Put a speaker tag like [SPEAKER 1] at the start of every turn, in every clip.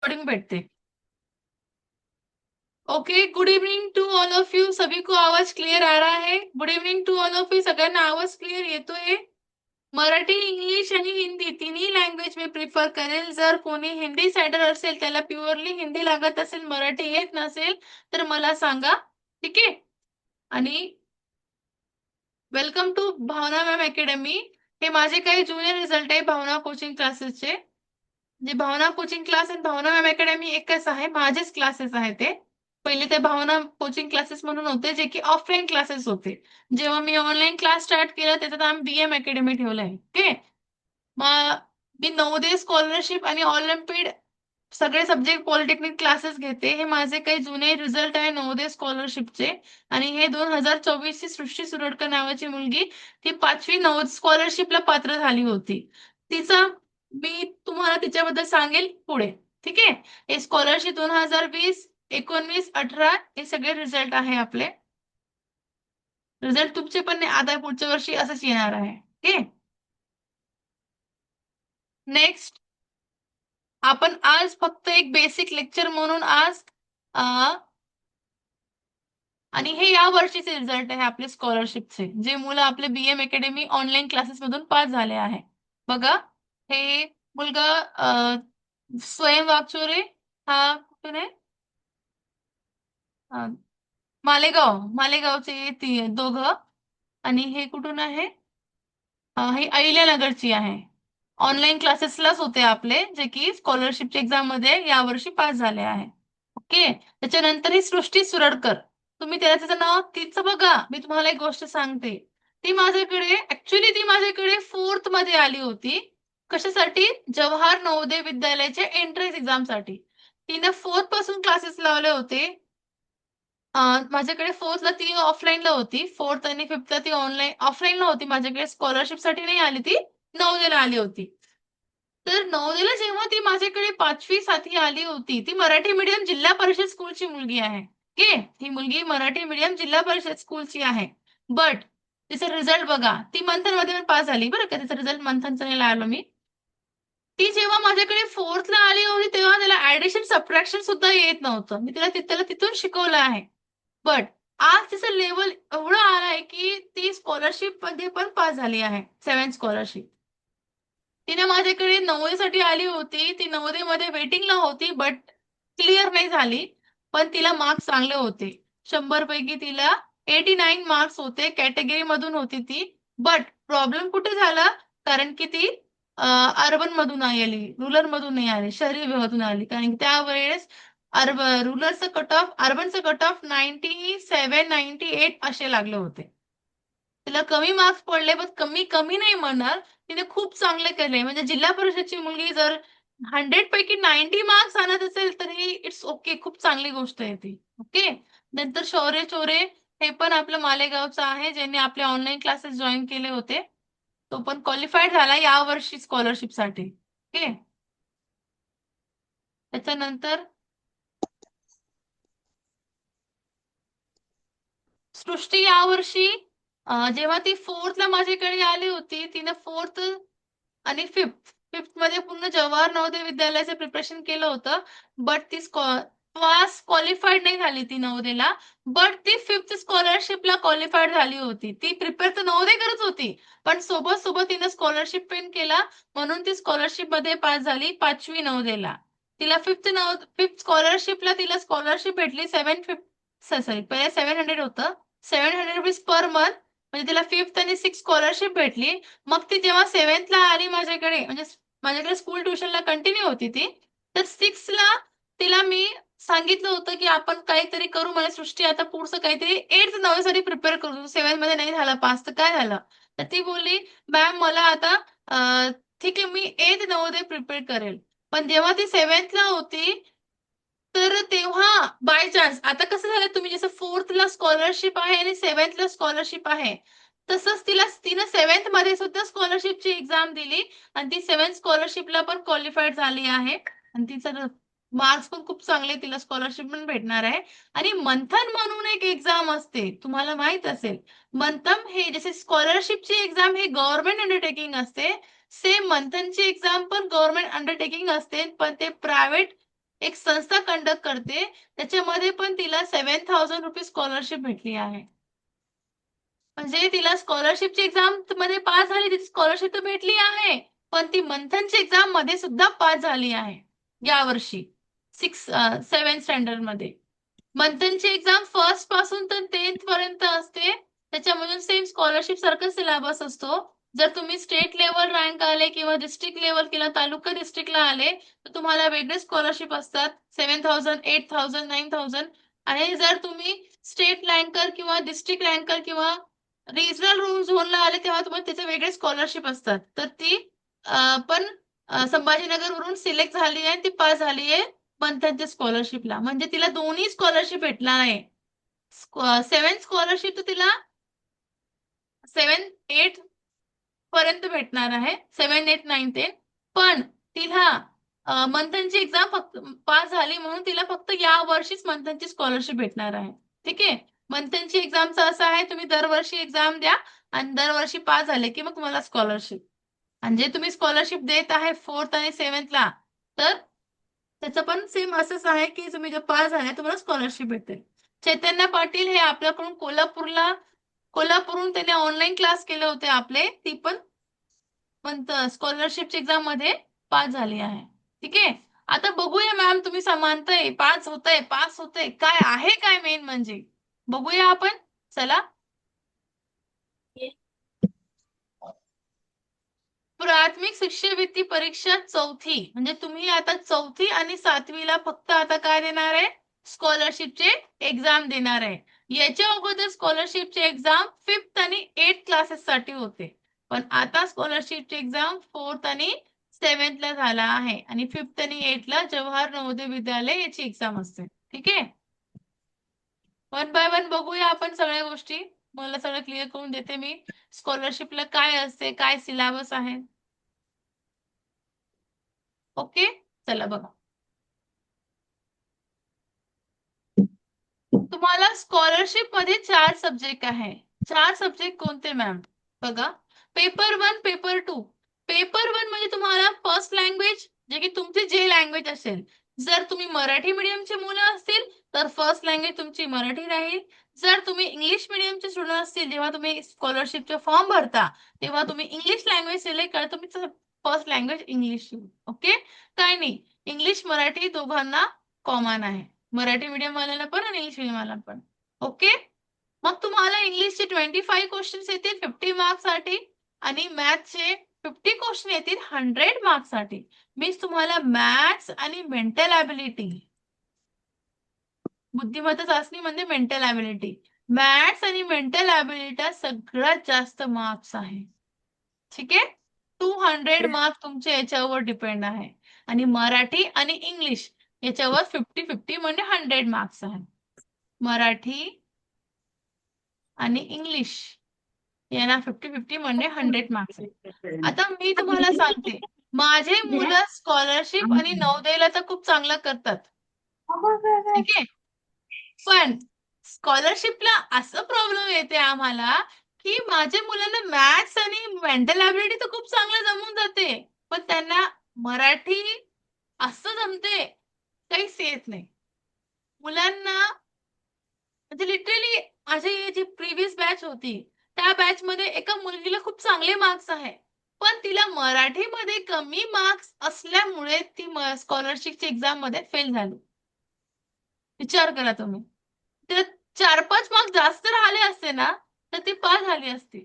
[SPEAKER 1] Recording भेटते. Okay, good evening to all of you. सभी को आवाज क्लियर आ रहा है? Good evening to all of you. सगळ्यांना आवाज क्लियर येतोय? मराठी, इंग्लिश आणि हिंदी तिन्ही लँग्वेज मी प्रिफर करेल. जर कोणी हिंदी सायडर असेल, त्याला प्युअरली हिंदी लागत असेल, मराठी येत नसेल, तर मला सांगा. ठीक आहे. आणि welcome to Bhavana ma'am academy. हे माझे काही ज्युनियर रिझल्ट आहे भावना कोचिंग क्लासेसचे. जे भावना कोचिंग क्लास आणि भावना मॅम अकॅडमी एकच आहे, माझेच क्लासेस आहे ते. पहिले ते भावना कोचिंग क्लासेस म्हणून होते, जे की ऑफलाईन क्लासेस होते. जेव्हा मी ऑनलाईन क्लास स्टार्ट केला, त्याचं नाम बीएम अकॅडमी ठेवलंय. ओके. मग मी नवोदय स्कॉलरशिप आणि ऑलिम्पिड सगळे सब्जेक्ट पॉलिटेक्निक क्लासेस घेते. हे माझे काही जुने रिझल्ट आहे नवोदय स्कॉलरशिपचे. आणि हे 2024 ची सृष्टी सुरडकर नावाची मुलगी, ती 5वी नवोदय स्कॉलरशिपला पात्र झाली होती. तिचा मी तुम्हाला तिच्याबद्दल सांगेल पुढे. ठीक आहे. हे स्कॉलरशिप 2020, 19, 18 हे सगळे रिझल्ट आहे आपले. रिझल्ट तुमचे पण नाही, आता पुढच्या वर्षी असंच येणार आहे. ओके. नेक्स्ट, आपण आज फक्त एक बेसिक लेक्चर म्हणून आज आणि हे या वर्षीचे रिझल्ट आहे आपले स्कॉलरशिपचे, जे मुलं आपले बीएम अकॅडमी ऑनलाईन क्लासेस मधून पास झाले आहे. बघा, हे मुलगा स्वयं वागचोरे, हा कुठून आहे? अं, मालेगावचे ती दोघं. आणि हे कुठून आहे? ही अहिल्यानगरची आहे. ऑनलाईन क्लासेसलाच होते आपले, जे की स्कॉलरशिपच्या एक्झाम मध्ये यावर्षी पास झाले आहे. ओके. त्याच्यानंतर ही सृष्टी सुरडकर. तुम्ही त्याला त्याचं नाव तिचं बघा, मी तुम्हाला एक गोष्ट सांगते. ती माझ्याकडे फोर्थ मध्ये आली होती. कशासाठी? जवाहर नवोदय विद्यालयाच्या एंट्रन्स एक्झाम साठी. तिने फोर्थ पासून क्लासेस लावले होते. माझ्याकडे फोर्थला ती ऑफलाईनला होती. फोर्थ आणि फिफ्थला ती ऑनलाईन ऑफलाईनला होती. माझ्याकडे स्कॉलरशिप साठी नाही आली, ती नवोदयला आली होती. तर नवोदयला जेव्हा ती माझ्याकडे 5वी साठी आली होती, ती मराठी मीडियम जिल्हा परिषद स्कूलची मुलगी आहे. ओके. ही मुलगी मराठी मीडियम जिल्हा परिषद स्कूलची आहे. बट तिचा रिझल्ट बघा, ती मंथन मध्ये पण पास झाली बरं का. तिचा रिझल्ट मंथनचा नाही लागलो मी. ती जेव्हा माझ्याकडे फोर्थला आली होती, तेव्हा त्याला ऍडिशन सबट्रॅक्शन सुद्धा येत नव्हतं. मी त्याला तिथून शिकवलं आहे. बट आज तिचं लेवल एवढं आलंय की ती स्कॉलरशिप मध्ये पण पास झाली आहे, 7th स्कॉलरशिप. तिने माझ्याकडे नवोदयसाठी आली होती. ती नवोदयमध्ये वेटिंगला होती, बट क्लिअर नाही झाली. पण तिला मार्क्स चांगले होते. 100 पैकी तिला 89 मार्क्स होते. कॅटेगरी मधून होती ती. बट प्रॉब्लेम कुठे झाला? कारण की ती अर्बन मधून आली, रुरल मधून नाही आली, शहरी विभागातून आली. कारण की त्यावेळेस रुरलचं कट ऑफ, अर्बनचं कट ऑफ 97, 98 असे लागले होते. तिला कमी मार्क्स पडले, पण कमी कमी नाही म्हणणार, तिने खूप चांगले केले. म्हणजे जिल्हा परिषदची मुलगी जर 100 पैकी 90 मार्क्स आणत असेल, तर ही इट्स ओके, खूप चांगली गोष्ट आहे ती. ओके. नंतर शौर्य चोरे, हे पण आपलं मालेगावचं आहे, ज्यांनी आपले ऑनलाईन क्लासेस जॉईन केले होते. तो पण क्वालिफाईड झाला यावर्षी स्कॉलरशिपसाठी. ओके. त्याच्यानंतर सृष्टी यावर्षी जेव्हा ती फोर्थला माझ्याकडे आली होती, तिने फोर्थ आणि फिफ्थ मध्ये पूर्ण जवाहर नवोदय विद्यालयाचं प्रिपरेशन केलं होतं. बट ती क्लास क्वालिफाईड नाही झाली ती नवोदयला. बट ती फिफ्थ स्कॉलरशिपला क्वालिफाईड झाली होती. ती प्रिपेअर तर नवोदय करत होती, पण सोबत सोबत तिने स्कॉलरशिप पण केला, म्हणून ती स्कॉलरशिप मध्ये पास झाली 5वी नवोदयला. तिला फिफ्थ स्कॉलरशिपला तिला स्कॉलरशिप भेटली 750, सॉरी पहिले 700 होतं, 700 रुपीज पर मंथ. म्हणजे तिला फिफ्थ आणि सिक्स स्कॉलरशिप भेटली. मग ती जेव्हा 7thला आली माझ्याकडे, म्हणजे माझ्याकडे स्कूल ट्युशनला कंटिन्यू होती ती, तर 6ला तिला मी सांगितलं होतं की आपण काहीतरी करू, मला सृष्टी आता पुढचं काहीतरी 8th नवसाठी प्रिपेअर करू. 7th मध्ये नाही झाला पास तर काय झालं? तर ती बोलली, मॅम मला आता ठीक आहे, मी 8th नवोदय प्रिपेअर करेल. पण जेव्हा ती 7thला होती, तर तेव्हा बाय चान्स, आता कसं झालं, तुम्ही जसं फोर्थला स्कॉलरशिप आहे आणि 7thला स्कॉलरशिप आहे, तसंच तिनं 7th मध्ये सुद्धा स्कॉलरशिपची एक्झाम दिली. आणि ती 7th स्कॉलरशिपला पण क्वालिफाईड झाली आहे. आणि तिचं मार्क्स पण खूप चांगले, तिला स्कॉलरशिप पण भेटणार आहे. आणि मंथन म्हणून एक एक्झाम असते, तुम्हाला माहित असेल. मंथन हे जसे स्कॉलरशिपची एक्झाम हे गव्हर्नमेंट अंडरटेकिंग असते, सेम मंथनची एक्झाम पण गव्हर्नमेंट अंडरटेकिंग असते, पण ते प्रायव्हेट एक संस्था कंडक्ट करते, त्याच्यामध्ये पण तिला 7,000 रुपीज स्कॉलरशिप भेटली आहे. म्हणजे तिला स्कॉलरशिपची एक्झाम मध्ये पास झाली, तिची स्कॉलरशिप तर भेटली आहे, पण ती मंथनची एक्झाम मध्ये सुद्धा पास झाली आहे यावर्षी 7 स्टँडर्ड मध्ये. मंथनची एक्झाम फर्स्ट पासून तर 10th पर्यंत असते, त्याच्यामधून सेम स्कॉलरशिप सारखा सिलेबस असतो. जर तुम्ही स्टेट लेवल रँक आले किंवा डिस्ट्रिक्ट लेवल किंवा तालुका डिस्ट्रिक्टला आले तर तुम्हाला वेगळे स्कॉलरशिप असतात, 7,000, 8,000, 9,000. आणि जर तुम्ही स्टेट रँकर किंवा डिस्ट्रिक्ट रँकर किंवा रिजनल झोनला आले तेव्हा तुम्हाला त्याचे वेगळे स्कॉलरशिप असतात. तर ती पण संभाजीनगरवरून सिलेक्ट झाली आहे, ती पास झाली आहे मंथनच्या स्कॉलरशिपला. म्हणजे तिला दोन्ही स्कॉलरशिप भेटणार आहे. 7 स्कॉलरशिप तर तिला 7, 8 पर्यंत भेटणार आहे, 7, 8, 9, 10. पण तिला मंथनची एक्झाम फक्त पास झाली म्हणून तिला फक्त या वर्षीच मंथनची स्कॉलरशिप भेटणार आहे. ठीक आहे. मंथनची एक्झामचं असं आहे, तुम्ही दरवर्षी एक्झाम द्या आणि दरवर्षी पास झाले की मग तुम्हाला स्कॉलरशिप. आणि जे तुम्ही स्कॉलरशिप देत आहे 4th आणि 7th ला, तर त्याचं पण सेम असंच आहे की तुम्ही जर पास झाले तुम्हाला स्कॉलरशिप भेटेल. चैतन्य पाटील हे आपल्याकडून कोल्हापूरहून त्याने ऑनलाईन क्लास केले होते आपले, ती पण स्कॉलरशिपच्या एक्झाम मध्ये पास झाली आहे. ठीक आहे. आता बघूया मॅम, तुम्ही मानताय पास होतंय काय आहे, काय मेन म्हणजे बघूया आपण. चला. प्राथमिक शिष्यवृत्ती परीक्षा 4थी, म्हणजे तुम्ही आता 4थी आणि 7वीला फक्त आता काय देणार आहे, स्कॉलरशिपचे एक्झाम देणार आहे. याच्या अगोदर स्कॉलरशिपचे एक्झाम 5th आणि 8th क्लासेस साठी होते, पण आता स्कॉलरशिपचे एक्झाम 4th आणि 7th ला झाला आहे आणि 5th आणि 8th ला जवाहर नवोदय विद्यालय याची एक्झाम असते. ठीक आहे. 1 बाय 1 बघूया आपण सगळ्या गोष्टी. मला सगळं क्लिअर करून देते मी. स्कॉलरशिपला काय असते, काय सिलेबस आहे. ओके. चला बघा, तुम्हाला स्कॉलरशिप मध्ये 4 सब्जेक्ट आहे. 4 सब्जेक्ट कोणते मॅम? बघा, पेपर 1, पेपर 2. पेपर 1 म्हणजे तुम्हाला फर्स्ट लँग्वेज, जे की तुमची जे लँग्वेज असेल. जर तुम्ही मराठी मीडियमचे मुलं असतील तर फर्स्ट लँग्वेज तुमची मराठी राहील. जर तुम्ही इंग्लिश मीडियमचे स्टुडंट असतील, जेव्हा तुम्ही स्कॉलरशिपचे फॉर्म भरता तेव्हा तुम्ही इंग्लिश लँग्वेज सिलेक्ट करा, तुमचं फर्स्ट लँग्वेज इंग्लिश. ओके. काय नाही, इंग्लिश मराठी दोघांना कॉमन आहे, मराठी मीडियम वाल्याला पण आणि इंग्लिश मीडियम वाल्याला पण. ओके. मग तुम्हाला इंग्लिशचे 25 क्वेश्चन्स येतील 50 मार्क्स साठी आणि मॅथ्सचे 50 क्वेश्चन येतील 100 मार्क्स साठी. मीन्स तुम्हाला मॅथ्स आणि मेंटल ॲबिलिटी, बुद्धिमत्ता चाचणी म्हणजे मेंटल ॲबिलिटी, मॅथ्स आणि मेंटल ॲबिलिटी सगळ्यात जास्त मार्क्स आहे. ठीक आहे. 200 मार्क्स तुमच्या याच्यावर डिपेंड आहे आणि मराठी आणि इंग्लिश याच्यावर 50-50 म्हणजे 100 मार्क्स आहे. मराठी आणि इंग्लिश यांना 50-50 म्हणजे 100 मार्क्स आहे. आता मी तुम्हाला सांगते, माझे मुलं स्कॉलरशिप आणि नवोदयला तर खूप चांगलं करतात. ठीक आहे. पण स्कॉलरशिपला असं प्रॉब्लेम येते आम्हाला की माझ्या मुलांना मॅथ्स आणि मेंटल ॲबिलिटी तर खूप चांगलं जमून जाते, पण त्यांना मराठी असं जमते, काहीच येत नाही मुलांना. म्हणजे लिटरली माझी जी प्रिव्हियस बॅच होती त्या बॅच मध्ये एका मुलगीला खूप चांगले मार्क्स आहे, पण तिला मराठीमध्ये कमी मार्क्स असल्यामुळे ती स्कॉलरशिपच्या एक्झाम मध्ये फेल झाली. विचार करा तुम्ही, तर 4-5 मार्क्स जास्त राहिले असते ना तर ती पास झाली असती,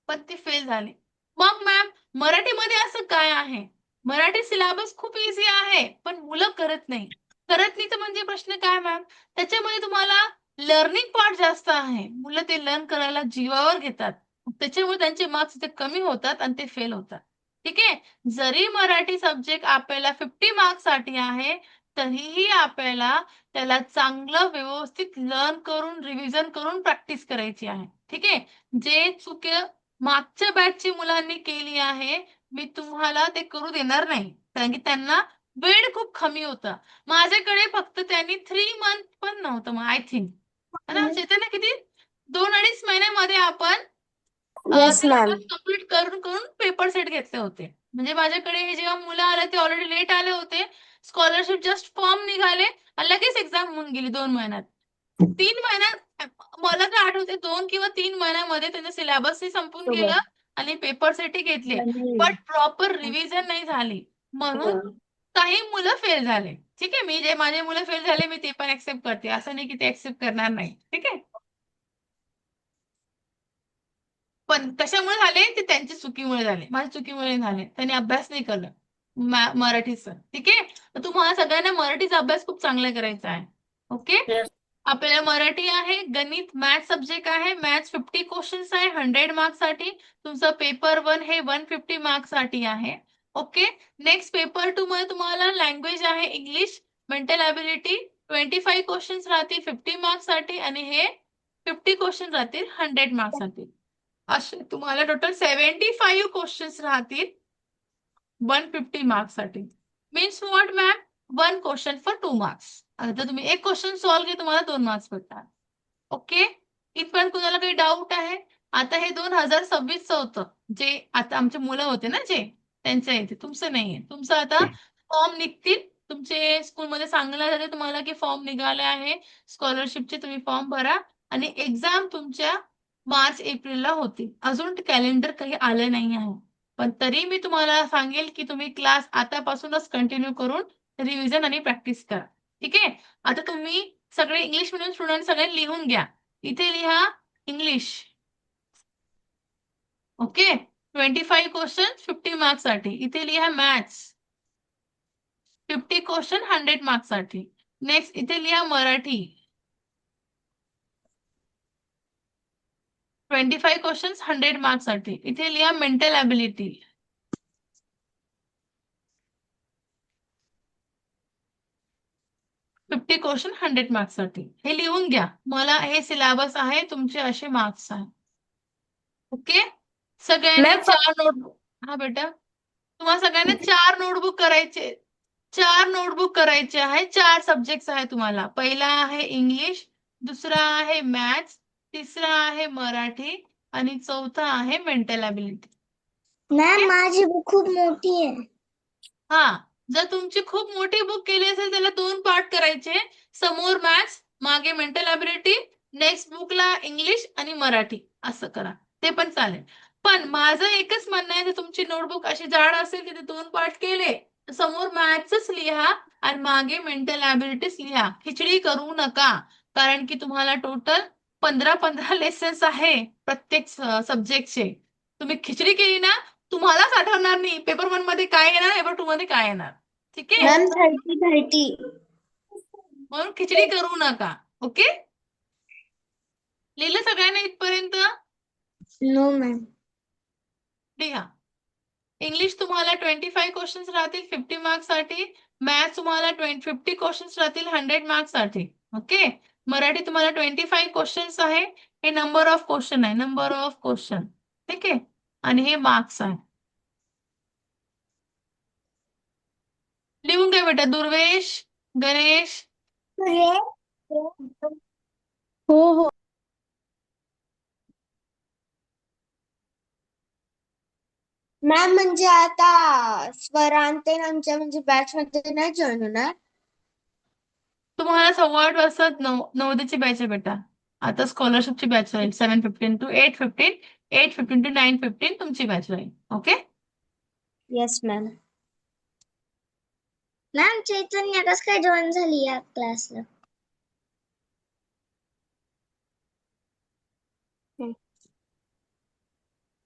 [SPEAKER 1] पण ती फेल झाली. मग मॅम, मराठीमध्ये असं काय आहे? मराठी सिलेबस खूप इझी आहे, पण मुलं करत नाही. करत नाही तर म्हणजे प्रश्न काय मॅम? त्याच्यामध्ये तुम्हाला लर्निंग पार्ट जास्त आहे. मुलं ते लर्न करायला जीवावर घेतात. त्याच्यामुळे त्यांचे मार्क्स ते कमी होतात आणि ते फेल होतात. ठीक आहे. जरी मराठी सब्जेक्ट आपल्याला 50 मार्क्स साठी आहे, तरीही आपल्याला त्याला चांगलं व्यवस्थित लर्न करून, रिव्हिजन करून प्रॅक्टिस करायची आहे. ठीक आहे. जे चूक मागच्या बॅचची मुलांनी केली आहे, मी तुम्हाला ते करू देणार नाही, कारण की त्यांना वेळ खूप कमी होता. माझ्याकडे फक्त त्यांनी 3 मंथ पण नव्हतं मग आय थिंक, है ना चैतन्य, किती 2-2.5 महिन्यामध्ये आपण
[SPEAKER 2] येस मॅम.
[SPEAKER 1] सिलेबस कम्प्लीट करून करून पेपर सेट घेतले होते. म्हणजे माझ्याकडे हे जेव्हा मुलं आले ते ऑलरेडी लेट आले होते, स्कॉलरशिप जस्ट फॉर्म निघाले आणि लगेच एक्झाम होऊन गेली 2 महिन्यात. 3 महिन्यात मला तर आठवते 2 किंवा 3 महिन्यामध्ये त्यांचं सिलेबसही संपून गेलं आणि पेपर सेटही घेतले. बट प्रॉपर रिव्हिजन नाही झाली म्हणून काही मुलं फेल झाले. ठीक आहे, मी जे माझे मुलं फेल झाले मी ते पण ऍक्सेप्ट करते, असं नाही की ते ऍक्सेप्ट करणार नाही. ठीक आहे, पण कशामुळे झाले ते त्यांच्या चुकीमुळे झाले, माझ्या चुकीमुळे झाले. त्यांनी अभ्यास नाही केलं मराठीचा. ठीक आहे, तर तुम्हाला सगळ्यांना मराठीचा अभ्यास खूप चांगला करायचा आहे. ओके, आपल्याला मराठी आहे, गणित, मॅथ सब्जेक्ट आहे. मॅथ्स 50 क्वेश्चन्स आहे 100 मार्क्स साठी. तुमचं पेपर 1 हे 150 मार्क्स साठी आहे. ओके, नेक्स्ट पेपर 2 मध्ये तुम्हाला लँग्वेज आहे इंग्लिश, मेंटल ॲबिलिटी 25 क्वेश्चन्स राहतील 50 मार्क्स साठी आणि हे 50 क्वेश्चन राहतील 100 मार्क्स साठी. असे तुम्हाला टोटल 75 क्वेश्चन्स राहतील 150 मार्क्स साठी. Means what ma'am, 1 question for 2 marks. आता तुम्ही एक क्वेश्चन सॉल्व्ह केले तुम्हाला 2 मार्क्स भेटतात. ओके, इथपर्यंत कुणाला काही डाऊट आहे? आता हे 2026चं होतं, जे आता आमचे मुलं होते ना जे, त्यांचं येते, तुमचं नाहीये. तुमचं आता फॉर्म निघतील, तुमचे स्कूलमध्ये सांगण्यात झाले तुम्हाला की फॉर्म निघाले आहे स्कॉलरशिपचे, तुम्ही फॉर्म भरा आणि एक्झाम तुमच्या मार्च एप्रिलला होतील. अजून कॅलेंडर काही आलं नाही आहे, पण तरी मी तुम्हाला सांगेल की तुम्ही क्लास आतापासूनच कंटिन्यू करून रिव्हिजन आणि प्रॅक्टिस करा. ठीक आहे, आता तुम्ही सगळे इंग्लिश मिडियम स्टुडंट सगळे लिहून घ्या. इथे लिहा इंग्लिश. ओके, 25 क्वेश्चन 50 मार्क्स साठी. इथे लिहा मॅथ्स 50 क्वेश्चन 100 मार्क्स साठी. नेक्स्ट इथे लिहा मराठी 25 क्वेश्चन 100 मार्क्स साठी. इथे लिहा मेंटल ॲबिलिटी 50 क्वेश्चन 100 मार्क्स साठी. हे लिहून घ्या, मला हे सिलेबस आहे, तुमचे असे मार्क्स आहे. ओके, सगळ्यांनी 4 नोटबुक. हा बेटा, तुम्हाला सगळ्यांना 4 नोटबुक करायचे. 4 नोटबुक करायचे आहे. 4 सब्जेक्ट आहे तुम्हाला. पहिला आहे इंग्लिश, दुसरा आहे मॅथ्स, तिसरा आहे मराठी आणि चौथा आहे मेंटल ॲबिलिटी.
[SPEAKER 2] मॅम माझी बुक खूप मोठी आहे.
[SPEAKER 1] हा, जर तुमची खूप मोठी बुक केली असेल त्याला 2 पार्ट करायचे. समोर मॅथ्स, मागे मेंटल ॲबिलिटी, नेक्स्ट बुकला इंग्लिश आणि मराठी, असं करा, ते पण चालेल. पण माझं एकच म्हणणं आहे, जर तुमची नोटबुक अशी जाड असेल की ते 2 पार्ट केले, तर समोर मॅथ्सच लिहा आणि मागे मेंटल ॲबिलिटीज लिहा. खिचडी करू नका, कारण की तुम्हाला टोटल 15-15 लेसन्स आहे प्रत्येक सब्जेक्टचे. तुम्ही खिचडी केली ना, तुम्हालाच आठवणार नाही पेपर 1 मध्ये काय येणार, पेपर 2 मध्ये काय येणार. ठीक आहे,
[SPEAKER 2] मॅम 30.
[SPEAKER 1] म्हणून खिचडी करू नका. ओके, लिहिलं सगळ्यांना इथपर्यंत?
[SPEAKER 2] No ma'am.
[SPEAKER 1] लिहा. इंग्लिश तुम्हाला 25 क्वेश्चन्स राहतील 50 मार्क्स साठी. मॅथ्स तुम्हाला 50 क्वेश्चन्स राहतील 100 मार्क्स साठी. ओके, मराठी तुम्हाला 25 क्वेश्चन्स आहे. हे नंबर ऑफ क्वेश्चन आहे, नंबर ऑफ क्वेश्चन. ठीक आहे, आणि हे मार्क्स आहे. लिहून घ्या बेटा. दुर्वेश, गणेश.
[SPEAKER 2] हो हो मॅम, म्हणजे आता स्वरांते आमच्या म्हणजे बॅच मध्ये नाही जॉईन होणार.
[SPEAKER 1] तुम्हाला 8:15 नवोदयची बॅच आहे बेटा. आता स्कॉलरशिपची बॅच राहील 7:15 to 8:15, 8:15 to 9:15 तुमची बॅच राहील. Okay,
[SPEAKER 2] yes ma'am. मॅम चैतन्य कसं काय जॉईन झाली या क्लासला?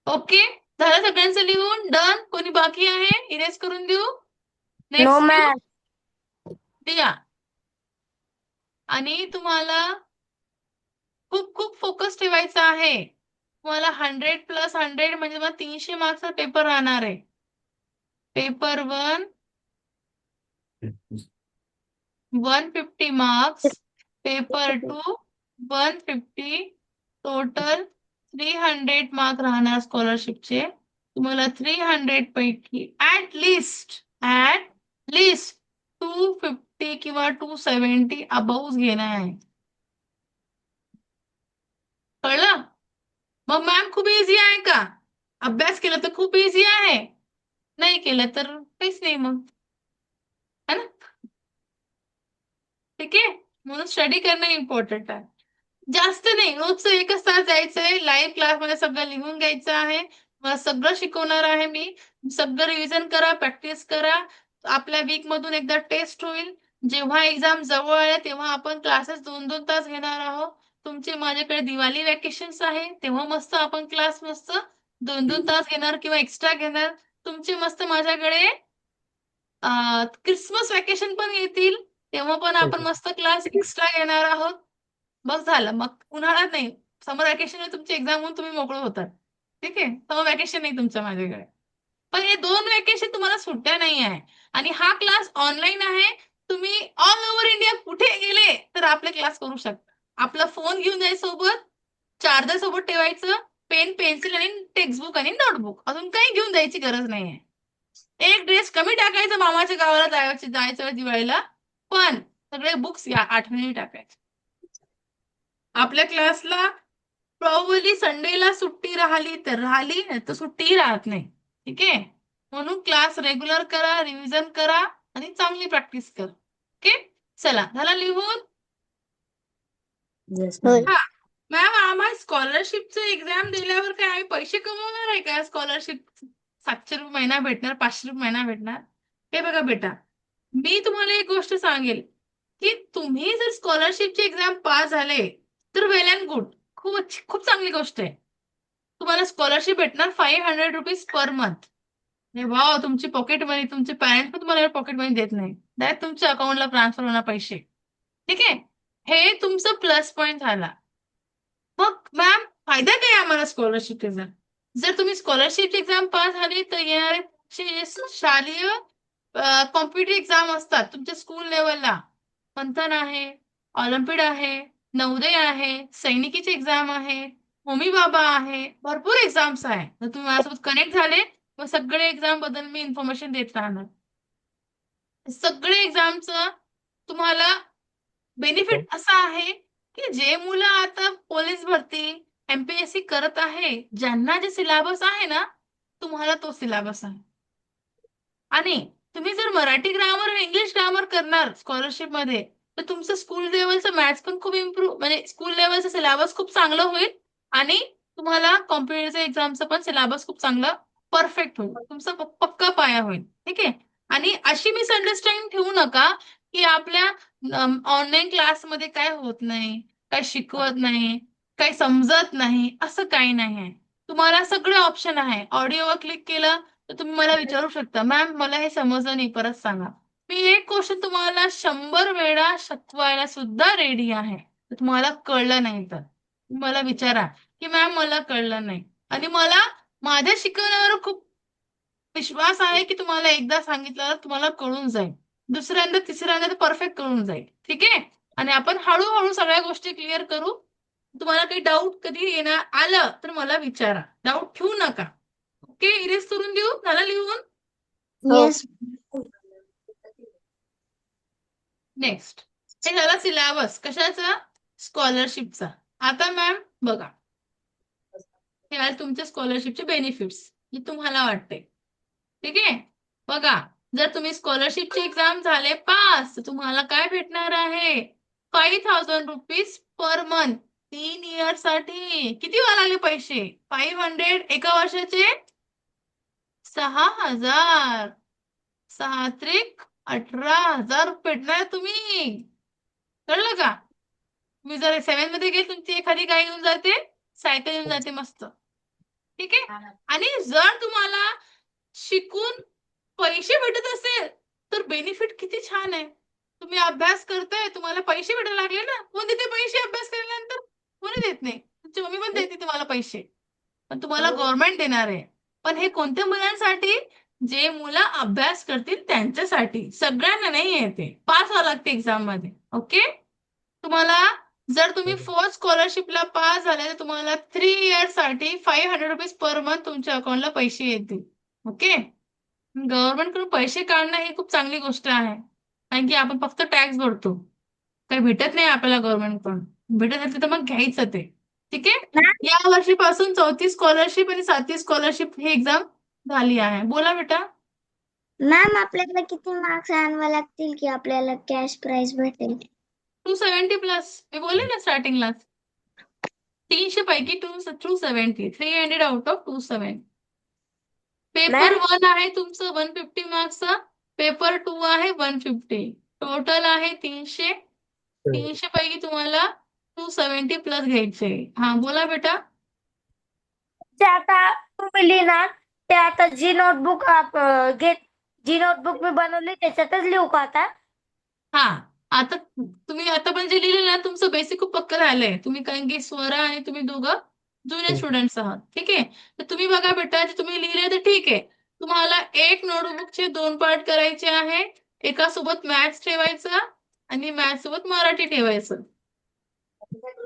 [SPEAKER 1] ओके, झालं सगळ्यांचं लिहून डन? कोणी बाकी आहे? इरेज करून देऊ?
[SPEAKER 2] No
[SPEAKER 1] next
[SPEAKER 2] ma'am.
[SPEAKER 1] द्या. आणि तुम्हाला खूप खूप फोकस ठेवायचा आहे. तुम्हाला 100+100 म्हणजे मला 300 मार्क्सचा पेपर राहणार आहे. Paper 1 150 marks, paper 2 150, total 300 mark राहणार स्कॉलरशिपचे. तुम्हाला 300 पैकी ऍट लिस्ट 250 किंवा 270 अबाउव्ह घेणार आहे. कळलं? मग मॅम खूप इझी आहे का? अभ्यास केला तर खूप इझी आहे, नाही केलं तर काहीच नाही मग, है ना? ठीक आहे. म्हणून स्टडी करणं इम्पॉर्टंट आहे. जास्त नाही, रोजचं 1च तास जायचंय. लाईव्ह क्लासमध्ये सगळं लिहून घ्यायचं आहे. मला सगळं शिकवणार आहे मी. सगळं रिव्हिजन करा, प्रॅक्टिस करा. आपल्या वीक मधून एकदा टेस्ट होईल. जेव्हा एक्झाम जवळ आहे तेव्हा आपण क्लासेस 2-2 तास घेणार आहोत. तुमचे माझ्याकडे दिवाळी वॅकेशन्स आहे तेव्हा मस्त आपण क्लास मस्त 2-2 तास घेणार किंवा एक्स्ट्रा घेणार. तुमचे मस्त माझ्याकडे क्रिसमस वॅकेशन पण येतील तेव्हा पण आपण मस्त क्लास एक्स्ट्रा घेणार आहोत. मग झालं. मग उन्हाळ्यात नाही, समर वॅकेशन तुमची एक्झाम होऊन तुम्ही मोकळं होतात. ठीक आहे. समर वॅकेशन नाही तुमचं माझ्याकडे. पण हे 2 वॅकेशन तुम्हाला सुट्ट्या नाही आहे. आणि हा क्लास ऑनलाईन आहे. तुम्ही ऑल ओव्हर इंडिया कुठे गेले तर आपले क्लास करू शकता. आपला फोन घेऊन जायचं सोबत, चार्जर सोबत ठेवायचं, पेन, पेन्सिल आणि टेक्स्टबुक आणि नोटबुक. अजून काही घेऊन जायची गरज नाहीये. एक ड्रेस कमी टाकायचा मामाच्या गावाला जायचं दिवाळीला, पण सगळे बुक्स या आठवणीने टाकायचे. आपल्या क्लासला प्रॉब्ली संडेला सुट्टी राहिली तर राहिली, नाही तर सुट्टी राहत नाही. ठीक आहे. म्हणून क्लास रेग्युलर करा, रिव्हिजन करा आणि चांगली प्रॅक्टिस करा. ओके. चला, झाला लिहून?
[SPEAKER 3] येस
[SPEAKER 2] होय.
[SPEAKER 3] मॅम.
[SPEAKER 1] हा. मॅम, आम्हाला स्कॉलरशिपचं एक्झाम दिल्यावर काय आम्ही पैसे कमवणार आहे का? स्कॉलरशिप 700 रुपये महिना भेटणार, 500 रुपये महिना भेटणार. हे बघा बेटा, मी तुम्हाला एक गोष्ट सांगेल की तुम्ही जर स्कॉलरशिपची एक्झाम पास झाले तर वेल अँड गुड, खूप चांगली गोष्ट आहे. तुम्हाला स्कॉलरशिप भेटणार 500 रुपीज पर मंथ. भाव तुमची पॉकेट मनी, तुमचे पॅरेंट्स पण तुम्हाला पॉकेट मनी देत नाही, डायरेक्ट तुमच्या अकाउंटला ट्रान्सफर होणार पैसे. ठीक आहे. हे तुमचं प्लस पॉईंट झाला. मग मॅम, फायदा काय आम्हाला स्कॉलरशिपचा? जर तुम्ही स्कॉलरशिपची एक्झाम पास झाली तर येणारे शालेय कॉम्पिटिटिव्ह एक्झाम असतात तुमच्या स्कूल लेवलला. मंथन आहे, ऑलिम्पिड आहे, नवोदय आहे, सैनिकीची एक्झाम आहे, होमी बाबा आहे, भरपूर एक्झाम्स आहे. जर तुम्ही माझ्यासोबत कनेक्ट झाले मग सगळे एक्झाम बद्दल मी इन्फॉर्मेशन देत राहणार. सगळे एक्झामचं तुम्हाला बेनिफिट असा आहे की जे मुलं आता पोलीस भरती, एमपीएससी करत आहे, ज्यांना जे सिलेबस आहे ना, तुम्हाला तो सिलेबस आहे. आणि तुम्ही जर मराठी ग्रामर आणि इंग्लिश ग्रामर करणार स्कॉलरशिप मध्ये तर तुमचं स्कूल लेवलचं मॅथ्स पण खूप इम्प्रूव्ह, म्हणजे स्कूल लेवलचं सिलेबस खूप चांगलं होईल आणि तुम्हाला कॉम्पिटिटिव्ह एक्झामचं पण सिलेबस खूप चांगलं परफेक्ट होईल. तुमचा पक्का पाया होईल. ठीक आहे. आणि अशी मिसअंडरस्टँडिंग ठेवू नका की आपल्या ऑनलाईन क्लासमध्ये काय होत नाही, काय शिकवत नाही, काही समजत नाही, असं काही नाही आहे. तुम्हाला सगळे ऑप्शन आहे. ऑडिओवर क्लिक केलं तर तुम्ही मला विचारू शकता, मॅम मला हे समजलं नाही, परत सांगा. मी एक क्वेश्चन तुम्हाला 100 वेळा शिकवायला सुद्धा रेडी आहे. तुम्हाला कळलं नाही तर मला विचारा की मॅम मला कळलं नाही. आणि मला माझ्या शिकवण्यावर खूप विश्वास आहे की तुम्हाला एकदा सांगितल्यावर तुम्हाला कळून जाईल, दुसऱ्यांदा तिसऱ्यांदा परफेक्ट कळून जाईल. ठीक आहे. आणि आपण हळूहळू सगळ्या गोष्टी क्लिअर करू. तुम्हाला काही डाऊट कधी येणार आलं तर मला विचारा, डाऊट ठेवू नका. ओके. इरेज करून देऊ, झाला लिहून?
[SPEAKER 2] येस.
[SPEAKER 1] नेक्स्ट, हे झाला सिलेबस कशाचा? स्कॉलरशिपचा. आता मॅम बघा, हे आहे तुमच्या स्कॉलरशिपचे बेनिफिट्स जे तुम्हाला वाटते. ठीक आहे. बघा, जर तुम्ही स्कॉलरशिपची एक्झाम झाले पास तर तुम्हाला काय भेटणार आहे? 5,000 रुपीज पर मंथ 3 इयर साठी. किती व्हायला लागले पैसे? 500 एका वर्षाचे 6,000. 6 त्रिक 18,000 भेटणार तुम्ही. कळलं का? तुम्ही जर 7 मध्ये गेले तुमची एखादी गाय येऊन जाते, सायकल येऊन जाते मस्त. ठीक आहे. आणि जर तुम्हाला शिकून पैसे भेटत असेल तर बेनिफिट किती छान आहे. तुम्ही अभ्यास करताय, तुम्हाला पैसे भेटायला लागले ना. कोण देते पैसे अभ्यास केल्यानंतर? कोणी देत नाही. तुमची मम्मी पण देते तुम्हाला पैसे, पण तुम्हाला गव्हर्नमेंट देणार आहे. पण हे कोणत्या मुलांसाठी? जे मुलं अभ्यास करतील त्यांच्यासाठी. सगळ्यांना नाही येते, पास व्हावं लागते एक्झाम मध्ये. ओके. तुम्हाला जर तुम्ही फोर्थ स्कॉलरशिपला पास झाले तर तुम्हाला 3 इयर्स साठी 500 रुपीज पर मंथ तुमच्या अकाउंटला पैसे येतील. ओके. गव्हर्नमेंट कडून पैसे काढणं ही खूप चांगली गोष्ट आहे, कारण की आपण फक्त टॅक्स भरतो, काही भेटत नाही आपल्याला गव्हर्नमेंट कडून. भेटत असेल तर मग घ्यायचं ते. ठीक आहे. या वर्षीपासून 4थी स्कॉलरशिप आणि 7थी स्कॉलरशिप ही एक्झाम झाली आहे. बोला बेटा.
[SPEAKER 2] मॅम, आपल्याला किती मार्क्स आणावे लागतील की आपल्याला कॅश प्राइज भेटेल?
[SPEAKER 1] 270 प्लस, मी बोलले ना स्टार्टिंगलाच. 300 पैकी 270, 300 आउट ऑफ 270. पेपर
[SPEAKER 2] मॅम
[SPEAKER 1] 1 आहे तुमचं 150 मार्क्सचा, पेपर 2 आहे 150. टोटल आहे 300. 300 पैकी तुम्हाला 270 प्लस घ्यायचे. हा बोला बेटा.
[SPEAKER 3] ते आता तुम्ही लिहिणार, ते आता जी नोटबुक जी नोटबुक मी बनवली त्याच्यातच लिहू का आता?
[SPEAKER 1] हा, आता तुम्ही आता पण जे लिहिलं ना तुमचं बेसिक खूप पक्क झालंय. तुम्ही कारण की स्वरा आणि तुम्ही दोघं जुनियर स्टुडंट्स आहात. ठीक आहे, तर तुम्ही बघा बेटा, जे तुम्ही लिहिले तर ठीक आहे. तुम्हाला एक नोटबुकचे 2 पार्ट करायचे आहे. एका सोबत मॅथ्स ठेवायचा आणि मॅथ्स सोबत मराठी ठेवायचं.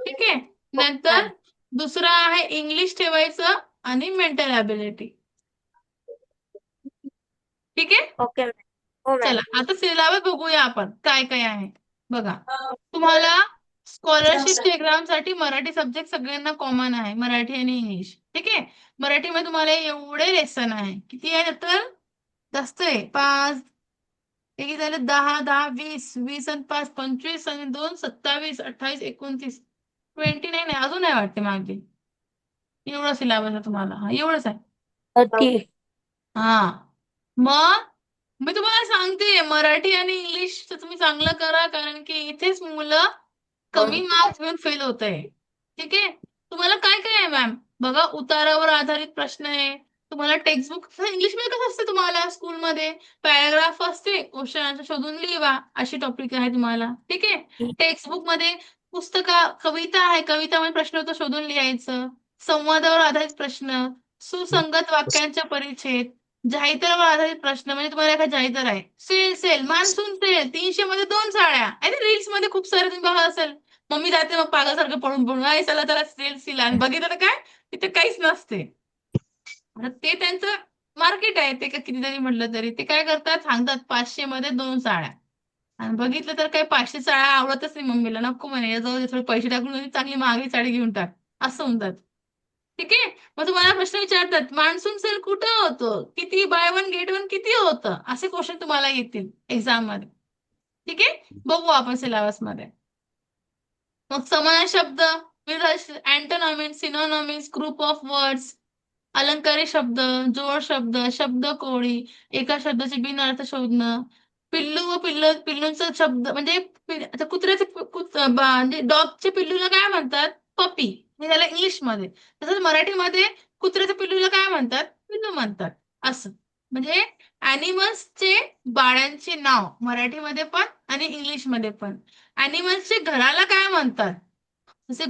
[SPEAKER 1] ठीक आहे, नंतर दुसरा आहे इंग्लिश ठेवायचं आणि मेंटल ॲबिलिटी. ठीक आहे,
[SPEAKER 3] ओके मॅम. हो मॅम.
[SPEAKER 1] चला आता सिलेबस बघूया आपण काय काय आहे. बघा, तुम्हाला स्कॉलरशिपच्या एक्झामसाठी मराठी सब्जेक्ट सगळ्यांना कॉमन आहे, मराठी आणि इंग्लिश. ठीक आहे, मराठीमध्ये तुम्हाला एवढे लेसन आहे. किती आहे टोटल? जास्त आहे. 5 हे किती झाले? 10 10 20 20 आणि 5 25 आणि 2 27 28 29 29 आहे, अजून आहे वाटते मागे. एवढा सिलेबस आहे तुम्हाला. हा एवढंच आहे.
[SPEAKER 3] ओके.
[SPEAKER 1] हा, मग मी तुम्हाला सांगते मराठी आणि इंग्लिश तर तुम्ही चांगलं करा, कारण की इथेच मुलं कमी मार्क्स घेऊन फेल होत आहे. ठीक आहे, तुम्हाला काय काय आहे मॅम? बघा, उतारावर आधारित प्रश्न आहे. तुम्हाला टेक्स्टबुक इंग्लिशमध्ये कसं असते, तुम्हाला स्कूलमध्ये पॅराग्राफ असते, क्वेश्चन आन्सर शोधून लिहा, अशी टॉपिक आहे तुम्हाला. ठीक आहे, टेक्स्टबुक मध्ये कविता आहे, कवितामध्ये प्रश्न उत्तर शोधून लिहायचं. संवादावर आधारित प्रश्न, सुसंगत वाक्यांचा परिच्छेद, जाहीरावर आधारित प्रश्न, म्हणजे तुम्हाला एखादा जाहीर आहे, सेल सेल मान्सून सेल 300 मध्ये 2 साड्या. आणि रील्स मध्ये खूप सारे तुम्ही बघा असेल, मम्मी जाते मग पागलसारखं पळून पळून, "आय चला चला सेल सील", आणि बघितलं तर काय तिथे काहीच नसते. आता ते त्यांचं मार्केट आहे, ते का कितीतरी म्हटलं तरी ते काय करतात, सांगतात 500 मध्ये 2 साड्या. आणि बघितलं तर काही 500 साड्या आवडतच नाही मम्मीला, नको म्हणे, जाऊ दे थोडे पैसे टाकून आणि चांगली महागडी साडी घेऊन टाक, असं म्हणतात. ठीक आहे, मग तुम्हाला प्रश्न विचारतात, मान्सून सेल कुठं होतं, किती, बाय वन गेट वन किती होतं, असे क्वेश्चन तुम्हाला येतील एक्झाम मध्ये. ठीक आहे, बघू आपण सिलेबस मध्ये. मग समान शब्द, अँटोनॉमिन्स, सिनोनॉमिन्स, ग्रुप ऑफ वर्ड्स, अलंकारी शब्द, जोड शब्द, शब्दकोळी, एका शब्दाचे बिनअर्थ शोधणं, पिल्लू व पिल्लूंचा शब्द म्हणजे आता कुत्र्याचे म्हणजे डॉगच्या पिल्लूला काय म्हणतात? पपी, हे त्याला इंग्लिशमध्ये. तसंच मराठीमध्ये कुत्र्याच्या पिल्लूला काय म्हणतात? पिल्लू म्हणतात. असं म्हणजे अॅनिमल्सचे बाळांचे नाव मराठीमध्ये पण आणि इंग्लिशमध्ये पण. अॅनिमल्सचे घराला काय म्हणतात? जसे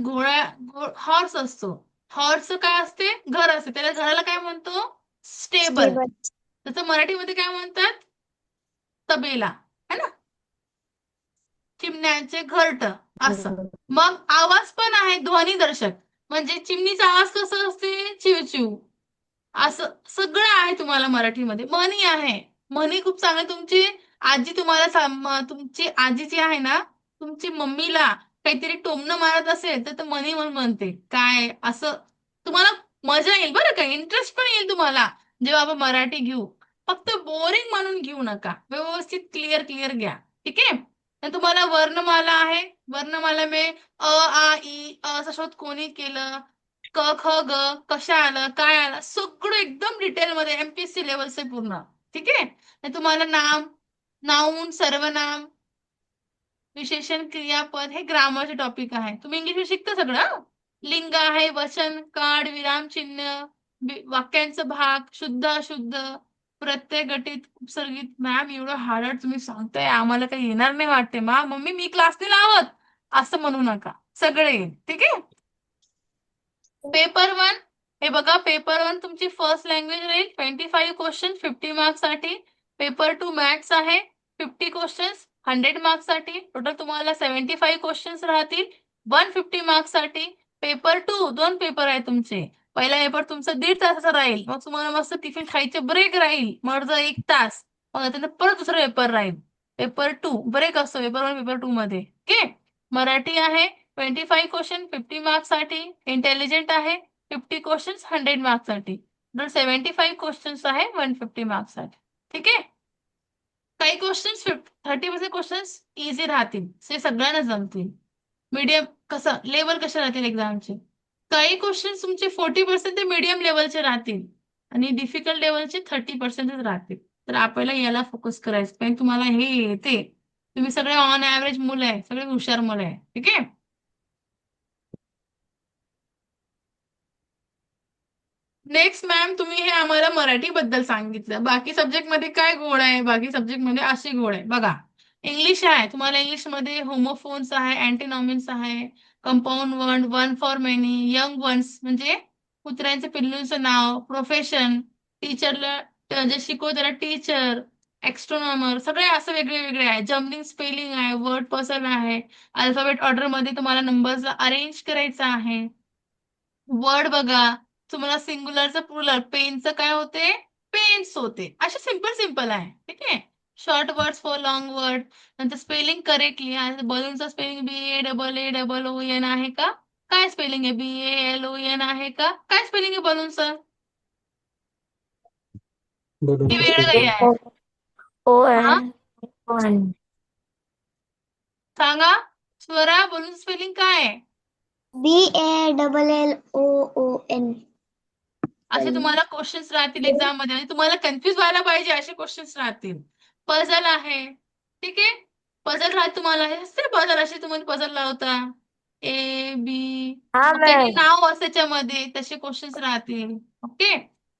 [SPEAKER 1] हॉर्स असतो, हॉर्स काय असते? घर असते, त्याला घराला काय म्हणतो? स्टेबल.
[SPEAKER 2] स्टेबल.
[SPEAKER 1] त्याचं मराठीमध्ये काय म्हणतात? तबेला, है ना? चिमण्यांचे घरट, असं. मग आवाज पण आहे ध्वनिदर्शक, म्हणजे चिमणीचा आवाज कसा असते? चिवचिव. असं सगळं आहे तुम्हाला मराठीमध्ये. म्हणी आहे, म्हणी खूप चांगले. तुमची आजी तुम्हाला तुमची आजी जी आहे ना, तुमची मम्मीला काहीतरी टोमणं मारत असेल तर म्हणी म्हणून म्हणते काय, असं तुम्हाला मजा येईल बरं का, इंटरेस्ट पण येईल तुम्हाला जेव्हा आपण मराठी घेऊ. फक्त बोरिंग म्हणून घेऊ नका, व्यवस्थित क्लिअर क्लिअर घ्या. ठीक आहे, तर तुम्हाला वर्णमाला आहे. वर्णमाला में अ आ इ असा शोध कोणी केलं, क ख ग कशा आलं, काय आलं, सगळं एकदम डिटेलमध्ये एमपीएससी लेवलचे पूर्ण. ठीक आहे, तर तुम्हाला नाम, नाऊन, सर्वनाम, विशेषण, क्रियापद, हे ग्रामरचे टॉपिक आहे. तुम्ही इंग्लिश शिकता सगळं. लिंग आहे, वचन, काळ, विराम चिन्ह, वाक्यांचा भाग, शुद्ध अशुद्ध, प्रत्यय, गटित, उपसर्गित. मॅम एवढं हार्ड तुम्ही सांगताय, आम्हाला काही येणार नाही वाटते. मम्मी मी क्लास नाही लावत, असं म्हणू नका, सगळे येईल. ठीक आहे, पेपर 1, हे बघा, पेपर 1 तुमची फर्स्ट लँग्वेज राहील, 25 क्वेश्चन 50 मार्क्स साठी. पेपर 2 मॅथ्स आहे, 50 क्वेश्चन्स 100 मार्क्स साठी. टोटल तुम्हाला 75 क्वेश्चन्स राहतील 150 मार्क्स साठी. पेपर 2 2 पेपर आहे तुमचे. पहिला पेपर तुमचा 1.5 तासाचा राहील, मग तुम्हाला मस्त टिफिन खायचे ब्रेक राहील, मग 1 तास, मग त्यानंतर परत दुसरा पेपर राहील. पेपर 2 ब्रेक असतो पेपर 1 पेपर 2 मध्ये. ओके, मराठी आहे 25 क्वेश्चन 50 मार्क्स साठी. इंटेलिजंट आहे 50 क्वेश्चन्स 100 मार्क्स साठी. 75 क्वेश्चन्स आहे 150 मार्क्स साठी. ठीक आहे, काही क्वेश्चन्स 30% क्वेश्चन्स इझी राहतील, ते सगळ्यांना जमतील. मीडियम कसं लेवल कसे राहतील एक्झामचे. काही क्वेश्चन्स तुमचे 40% ते मीडियम लेवलचे राहतील आणि डिफिकल्ट लेवलचे 30% राहतील. तर आपल्याला याला फोकस करायचं, कारण तुम्हाला हे येते. तुम्ही सगळे ऑन ऍव्हरेज मुलं आहे, सगळे हुशार मुलं आहे. ठीक आहे. नेक्स्ट मॅम, तुम्ही हे आम्हाला मराठी बद्दल सांगितलं. बाकी सब्जेक्ट मध्ये काय गोड आहे? बाकी सब्जेक्ट मध्ये अशी गोड आहे बघा. इंग्लिश आहे, तुम्हाला इंग्लिश मध्ये होमोफोन्स आहे, अँटीनॉमिन्स आहे, compound word, one for many, young ones म्हणजे कुत्र्यांचे पिल्लूंचं नाव, प्रोफेशन, टीचरला जे शिकवतो त्याला टीचर, एक्स्ट्रोनॉमर, सगळे असं वेगळे वेगळे आहे. जम्बलिंग स्पेलिंग आहे, वर्ड पझल आहे, अल्फाबेट ऑर्डर मध्ये तुम्हाला नंबर्स अरेंज करायचा आहे. वर्ड बघा, तुम्हाला सिंग्युलरचं प्लुरल, पेनचं काय होते? पेन्स होते. असे सिंपल सिंपल आहे. ठीक आहे. Short words for long word. नंतर स्पेलिंग करेक्टली आहे. बलूनचं स्पेलिंग BALLALLON आहे का? काय स्पेलिंग आहे? BALON आहे का? काय स्पेलिंग आहे बलूनचं? हे वेगळं काही आहे. हा,
[SPEAKER 3] ON.
[SPEAKER 1] सांगा स्वरा, बलून स्पेलिंग काय आहे?
[SPEAKER 2] BALLON.
[SPEAKER 1] असे तुम्हाला क्वेश्चन्स राहतील एक्झाम मध्ये आणि तुम्हाला कन्फ्युज व्हायला पाहिजे असे क्वेश्चन्स राहतील. पझल आहे. ठीक आहे. पझल राहत तुम्हाला, हे असते पझल, असे तुम्हाला पझल लावता A, B,
[SPEAKER 3] हा
[SPEAKER 1] काही
[SPEAKER 3] मॅम.
[SPEAKER 1] नाव असते त्याच्यामध्ये, तसे क्वेश्चन्स राहतील. ओके.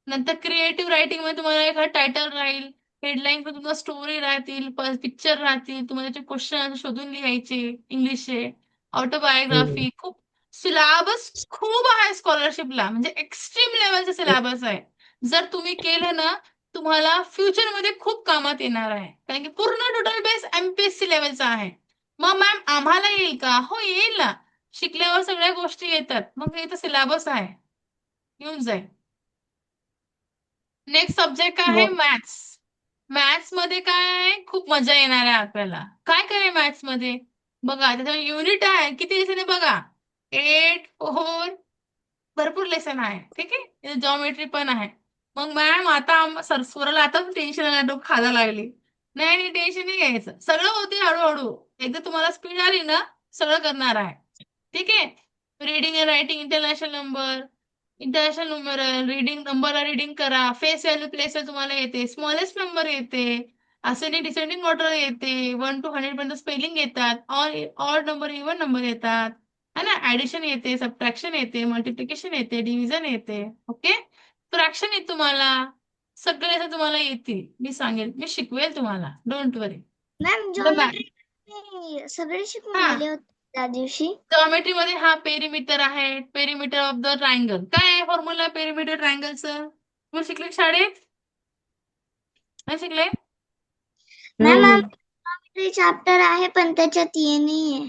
[SPEAKER 1] नंतर क्रिएटिव्ह रायटिंग मध्ये तुम्हाला एखादा टायटल राहील, हेडलाईन पण तुम्हाला स्टोरी राहतील, पिक्चर राहतील, तुम्हाला त्याचे क्वेश्चन शोधून लिहायचे इंग्लिशचे, ऑटोबायोग्राफी. खूप सिलेबस खूप आहे स्कॉलरशिपला, म्हणजे एक्स्ट्रीम लेवलचा सिलेबस आहे. जर तुम्ही केलं ना, तुम्हाला फ्युचर मध्ये खूप कामात येणार आहे, कारण की पूर्ण टोटल बेस MPSC लेवलचा आहे. मग मॅम आम्हाला येईल का? हो येईल ना. शिकल्यावर सगळ्या गोष्टी येतात. मग इथं सिलेबस आहे, येऊन जाईल. नेक्स्ट सब्जेक्ट आहे मॅथ्स. मॅथ्स मध्ये काय आहे? खूप मजा येणार आहे आपल्याला. काय काय आहे मॅथ्स मध्ये? बघा त्याच्यामध्ये युनिट आहे. किती लेसन आहे बघा? 8, 4, भरपूर लेसन आहे. ठीक आहे. जॉमेट्री पण आहे. मग मॅम आता स्वराला आता टेन्शन आलं, डोकं खायला लागली. नाही नाही, टेन्शन नाही घ्यायचं, सगळं होते हळूहळू. एकदा तुम्हाला स्पीड आली ना, सगळं करणार आहे. ठीक आहे. Reading and writing, international numeral, reading नंबरला रीडिंग करा, फेस व्हॅल्यू प्लेस तुम्हाला येते, स्मॉलेस्ट नंबर येते, असेंडिंग डिसेंडिंग ऑर्डर येते, 1 to 100 पर्यंत स्पेलिंग येतात, ऑड नंबर इव्हन नंबर येतात, है ना. ऍडिशन येते, सबट्रॅक्शन येते, मल्टिप्लिकेशन येते, डिव्हिजन येते. ओके. फ्रॅक्शन येते तुम्हाला. सगळे असं तुम्हाला येतील. मी सांगेल, मी शिकवेल तुम्हाला, डोंट वरी.
[SPEAKER 2] मॅम जॉमेट्री सगळे शिकून
[SPEAKER 1] हा,
[SPEAKER 2] गेले होते त्या दिवशी.
[SPEAKER 1] जॉमेट्री मध्ये हा पेरिमीटर आहे, पेरिमीटर ऑफ द ट्रायंगल. काय आहे फॉर्म्युला पेरिमीटर ट्रायंगलचं? तुम्ही शिकले शाळेत? नाही शिकले?
[SPEAKER 2] मॅम जॉमेट्री चॅप्टर आहे पण त्याच्यात ये नाहीये.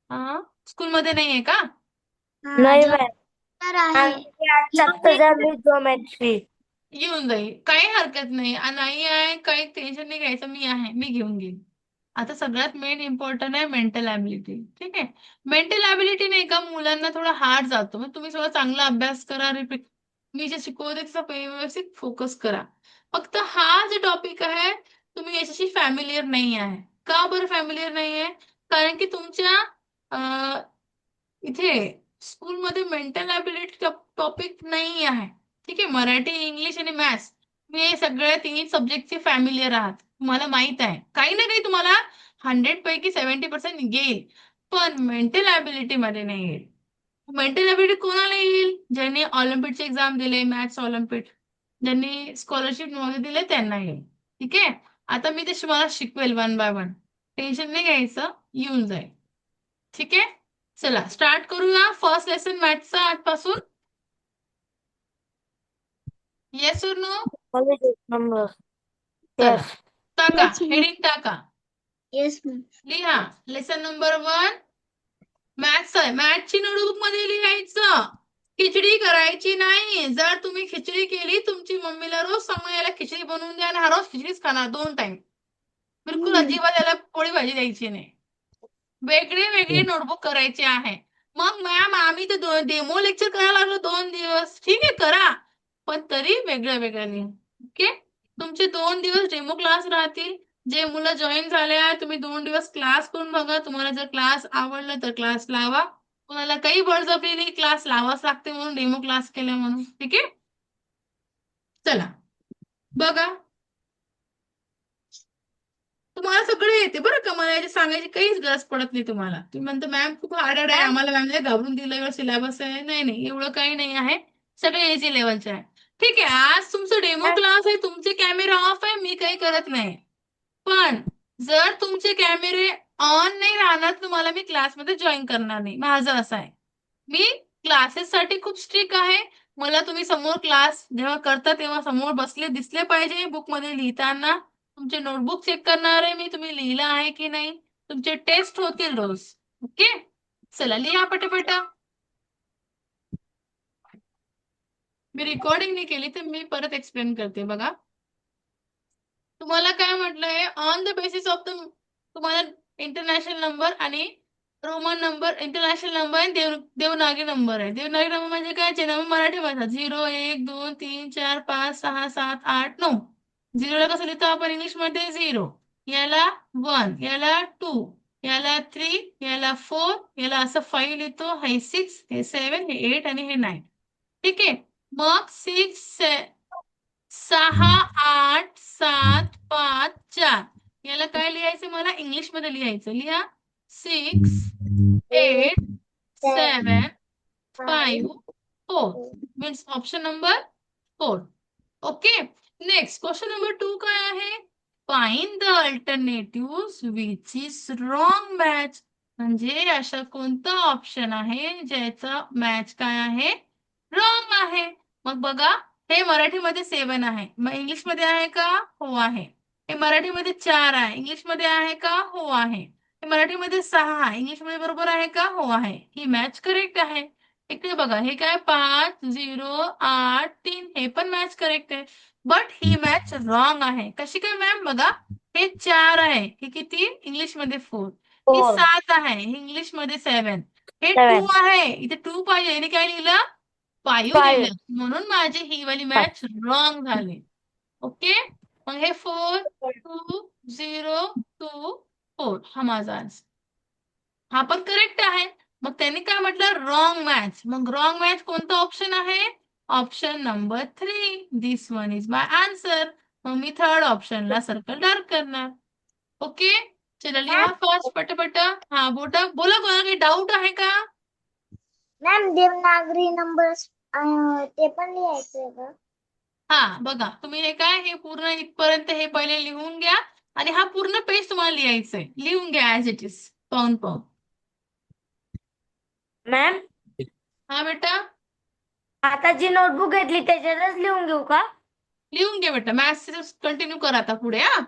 [SPEAKER 1] हा, स्कूलमध्ये नाहीये का?
[SPEAKER 2] हा
[SPEAKER 3] नाही मॅम.
[SPEAKER 2] चॅप्टर आहे.
[SPEAKER 3] ज्योमेट्री.
[SPEAKER 1] येऊन जाईल, काही हरकत नाही. नाही आहे, काही टेन्शन नाही घ्यायचं, मी आहे, मी घेऊन घेईन. आता सगळ्यात मेन इम्पॉर्टंट आहे मेंटल ॲबिलिटी. ठीक आहे. मेंटल ॲबिलिटी नाही का, मुलांना थोडा हार्ड जातो. मग तुम्ही सगळं चांगला अभ्यास करा, रिपीट, मी जे शिकवते त्याचा व्यवस्थित फोकस करा. फक्त हा जो टॉपिक आहे, तुम्ही याच्याशी फॅमिलियर नाही आहे. का बरं फॅमिलियर नाही आहे? कारण की तुमच्या इथे स्कूलमध्ये मेंटल ॲबिलिटी टॉपिक नाही आहे. ठीक आहे. मराठी, इंग्लिश आणि मॅथ्स, मी हे सगळ्या तिन्ही सब्जेक्टचे फॅमिलियर आहात, तुम्हाला माहित आहे. काही ना काही तुम्हाला 100 पैकी 70% येईल, पण मेंटल ॲबिलिटी मध्ये नाही येईल. मेंटल ॲबिलिटी कोणाला येईल? ज्यांनी ऑलिम्पिकचे एक्झाम दिले, मॅथ्स ऑलिम्पिक, ज्यांनी स्कॉलरशिप मध्ये दिले त्यांना येईल. ठीक आहे. आता मी ते तुम्हाला शिकवेल वन बाय वन, टेन्शन नाही घ्यायचं, येऊन जाईल. ठीक आहे. चला स्टार्ट करूया फर्स्ट लेसन मॅथ्सचा आजपासून. येस और नो?
[SPEAKER 3] नंबर.
[SPEAKER 1] चला टाका,
[SPEAKER 2] Yes, ma'am.
[SPEAKER 1] हेडिंग टाका,
[SPEAKER 2] येस मॅम.
[SPEAKER 1] लिहा. लेसन नंबर 1 मॅथ्स आहे. मॅथ्सची नोटबुक मध्ये लिहायचं, खिचडी करायची नाही. जर तुम्ही खिचडी केली, तुमची मम्मीला रोज सांगा याला खिचडी बनवून द्या आणि हा रोज खिचडीच खाणार 2 टाइम. बिलकुल अजिबात याला पोळी भाजी द्यायची नाही. वेगळे वेगळे नोटबुक करायचे आहे. मग मॅम आम्ही तर डेमो लेक्चर करायला लागलो 2 दिवस. ठीक आहे करा, पण तरी वेगळं वेगळं लिहा. ओके. तुमचे 2 दिवस डेमो क्लास राहतील. जे मुलं जॉईन झाले आहे तुम्ही 2 दिवस क्लास करून बघा. तुम्हाला जर क्लास आवडला तर क्लास लावा. कोणाला काही बळजबरी नाही, क्लास लावाच लागते म्हणून डेमो क्लास केले म्हणून. ठीक आहे, चला बघा. तुम्हाला सगळे येते बरं का, मला याची सांगायची काहीच गरज पडत नाही तुम्हाला. तुम्ही म्हणता मॅम खूप हार्ड आहे,
[SPEAKER 3] मॅम
[SPEAKER 1] आम्हाला मॅमने घाबरून दिलं एवढं सिलेबस आहे. नाही नाही, एवढं काही नाही आहे, सगळे इझी लेवलचे आहे. ठीक आहे, आज तुमचं डेमो क्लास आहे, तुमचे कॅमेरा ऑफ आहे, मी काही करत नाही. पण जर तुमचे कॅमेरे ऑन नाही राहणार तुम्हाला मी क्लासमध्ये जॉईन करणार नाही. माझं असं आहे, मी क्लासेस साठी खूप स्ट्रिक्ट आहे. मला तुम्ही समोर क्लास जेव्हा करता तेव्हा समोर बसले दिसले पाहिजे. बुक मध्ये लिहिताना तुमचे नोटबुक चेक करणार आहे मी, तुम्ही लिहिलं आहे की नाही. तुमचे टेस्ट होतील रोज. ओके, चला लिहा पटापट. मी रेकॉर्डिंग नाही केली तर मी परत एक्सप्लेन करते बघा. तुम्हाला काय म्हटलंय, on the basis of the, तुम्हाला इंटरनॅशनल नंबर आणि रोमन नंबर, इंटरनॅशनल नंबर आणि देवनागरी नंबर आहे. देवनागरी नंबर म्हणजे काय, जे नंबर मराठी भाषा 0 1 2 3 4 5 6 7 8 9. झिरोला कसं लिहितो आपण इंग्लिश मध्ये 0, याला 1, याला 2, याला 3, याला 4, याला असं 5 लिहितो. हे 6, हे 7, हे 8 आणि हे 9. ठीक आहे, मग 6 8 7 5 4, याला काय लिहायचं, मला इंग्लिश मध्ये लिहायचं. लिहा 6 8 7 5 4, means option number 4. Okay, next question number 2 काय आहे, find the alternative which is wrong match. म्हणजे अशा कोणता ऑप्शन आहे ज्याचा मॅच काय आहे, रॉंग आहे. मग बघा, हे मराठीमध्ये 7 आहे, मग इंग्लिश मध्ये आहे का, हो आहे. हे मराठीमध्ये 4 आहे, इंग्लिश मध्ये आहे का, हो आहे. हे मराठीमध्ये 6 आहे, इंग्लिश मध्ये बरोबर आहे का, हो आहे. ही मॅच करेक्ट आहे. इकडे बघा, हे काय 5 0 8 3, हे पण मॅच करेक्ट आहे. बट ही मॅच रॉंग आहे. कशी काय मॅम, बघा हे 4 आहे, हे किती, इंग्लिश मध्ये 4. ही
[SPEAKER 3] 4
[SPEAKER 1] 7 आहे, इंग्लिश मध्ये 7. हे 2
[SPEAKER 3] 7
[SPEAKER 1] आहे, इथे 2 पाहिजे, याने काय लिहिलं, 5
[SPEAKER 3] 5
[SPEAKER 1] लिहिलं. म्हणून माझी ही वाली मॅच रॉंग झाली. ओके, मग हे 4 2 0 2 4, हा माझा आन्सर. हा पण करेक्ट आहे. मग त्यांनी काय म्हटलं, रॉंग मॅच. मग रॉंग मॅच कोणता ऑप्शन आहे, option number 3, this one is my answer. मग मी थर्ड ऑप्शनला सर्कल डार्क करणार. ओके, चला लिहा फास्ट पटापट. हा बोटा बोला, कोणाला काही डाऊट आहे का.
[SPEAKER 2] मॅम देवनागरी नंबर ते पण लिहायचंय का?
[SPEAKER 1] हा बघा, तुम्ही हे काय, हे पूर्ण इथपर्यंत हे पहिले लिहून घ्या आणि हा पूर्ण पेज तुम्हाला लिहायचंय. लिहून घ्या ऍज इट इज, पाहून पाहून.
[SPEAKER 3] मॅम
[SPEAKER 1] हा बेटा,
[SPEAKER 3] आता जी नोटबुक घेतली त्याच्यातच लिहून घेऊ का?
[SPEAKER 1] लिहून घ्या बेटा, मॅथ्स कंटिन्यू करा आता पुढे. हा,